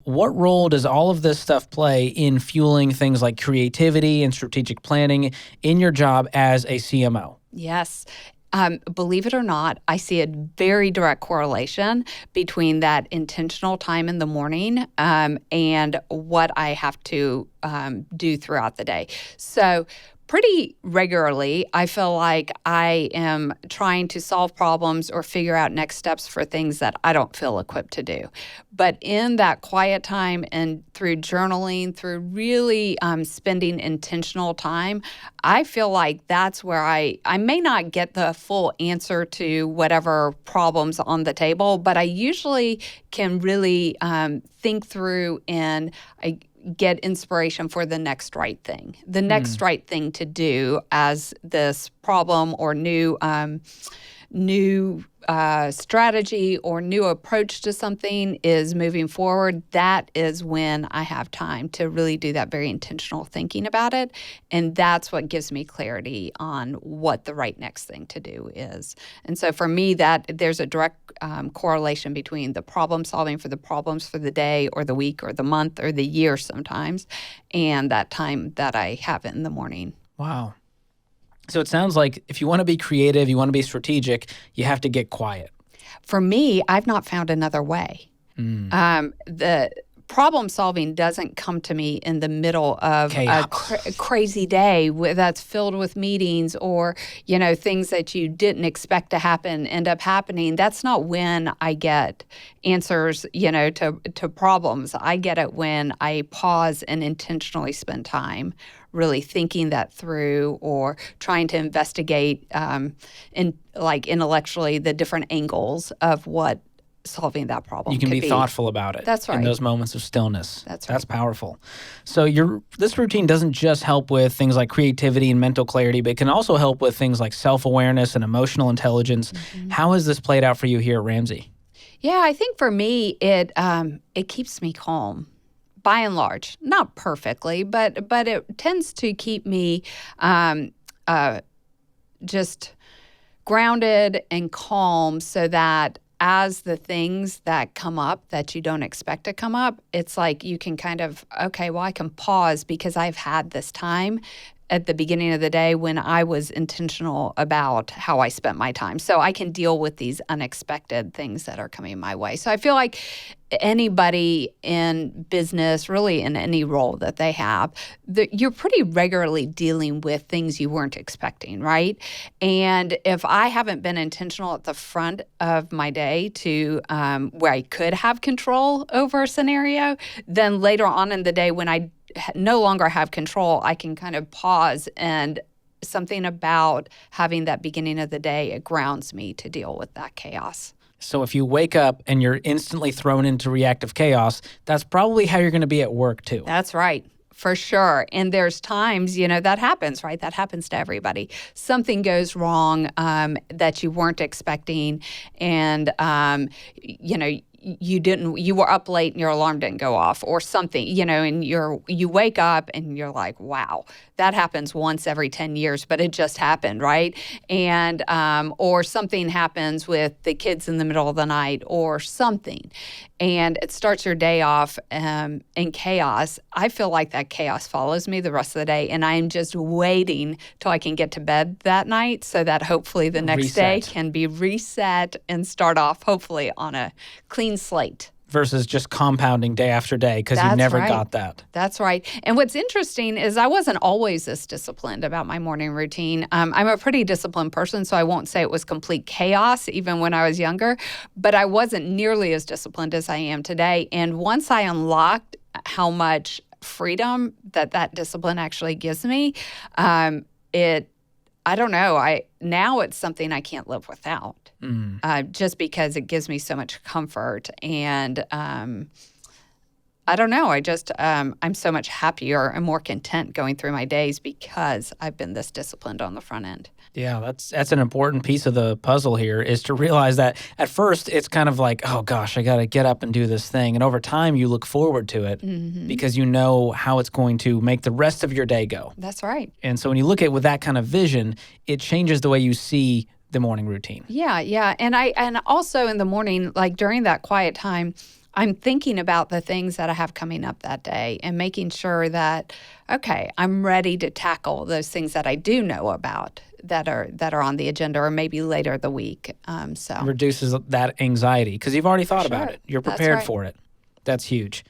What role does all of this stuff play in fueling things like creativity and strategic planning in your job as a CMO? Yes. Believe it or not, I see a very direct correlation between that intentional time in the morning and what I have to do throughout the day. So pretty regularly, I feel like I am trying to solve problems or figure out next steps for things that I don't feel equipped to do. But in that quiet time and through journaling, through really spending intentional time, I feel like that's where I may not get the full answer to whatever problems on the table, but I usually can really think through and I get inspiration for the next right thing, right thing to do as this problem or new strategy or new approach to something is moving forward. That is when I have time to really do that very intentional thinking about it. And that's what gives me clarity on what the right next thing to do is. And so for me, that there's a direct correlation between the problem solving for the problems for the day or the week or the month or the year sometimes, and that time that I have in the morning. Wow. So it sounds like if you want to be creative, you want to be strategic, you have to get quiet. For me, I've not found another way. The problem solving doesn't come to me in the middle of a crazy day that's filled with meetings or, things that you didn't expect to happen end up happening. That's not when I get answers, to problems. I get it when I pause and intentionally spend time really thinking that through or trying to investigate intellectually the different angles of what solving that problem. You can be thoughtful about it. That's right. In those moments of stillness. That's right. That's powerful. So this routine doesn't just help with things like creativity and mental clarity, but it can also help with things like self-awareness and emotional intelligence. Mm-hmm. How has this played out for you here at Ramsey? Yeah, I think for me, it keeps me calm. By and large, not perfectly, but it tends to keep me just grounded and calm so that as the things that come up that you don't expect to come up, it's like you can kind of, okay, well, I can pause because I've had this time at the beginning of the day when I was intentional about how I spent my time. So I can deal with these unexpected things that are coming my way. So I feel like anybody in business, really in any role that they have, you're pretty regularly dealing with things you weren't expecting, right? And if I haven't been intentional at the front of my day to where I could have control over a scenario, then later on in the day when I no longer have control, I can kind of pause, and something about having that beginning of the day, it grounds me to deal with that chaos. So if you wake up and you're instantly thrown into reactive chaos, that's probably how you're going to be at work too. That's right. For sure. And there's times, that happens, right? That happens to everybody. Something goes wrong that you weren't expecting, and, you were up late and your alarm didn't go off or something, and you wake up and you're like, wow, that happens once every 10 years, but it just happened, right? And, or something happens with the kids in the middle of the night or something, and it starts your day off in chaos. I feel like that chaos follows me the rest of the day, and I'm just waiting till I can get to bed that night so that hopefully the next day can be reset and start off hopefully on a clean slate. Versus just compounding day after day because you never got that. That's right. And what's interesting is I wasn't always this disciplined about my morning routine. I'm a pretty disciplined person, so I won't say it was complete chaos even when I was younger, but I wasn't nearly as disciplined as I am today. And once I unlocked how much freedom that discipline actually gives me, I don't know. Now it's something I can't live without, just because it gives me so much comfort. And I don't know. I'm so much happier and more content going through my days because I've been this disciplined on the front end. Yeah, that's an important piece of the puzzle here, is to realize that at first it's kind of like, oh gosh, I got to get up and do this thing. And over time you look forward to it because you know how it's going to make the rest of your day go. That's right. And so when you look at it with that kind of vision, it changes the way you see the morning routine. Yeah. And also in the morning, like during that quiet time, I'm thinking about the things that I have coming up that day and making sure that, okay, I'm ready to tackle those things that I do know about that are on the agenda, or maybe later the week. Reduces that anxiety because you've already thought about it. You're prepared for it. That's huge.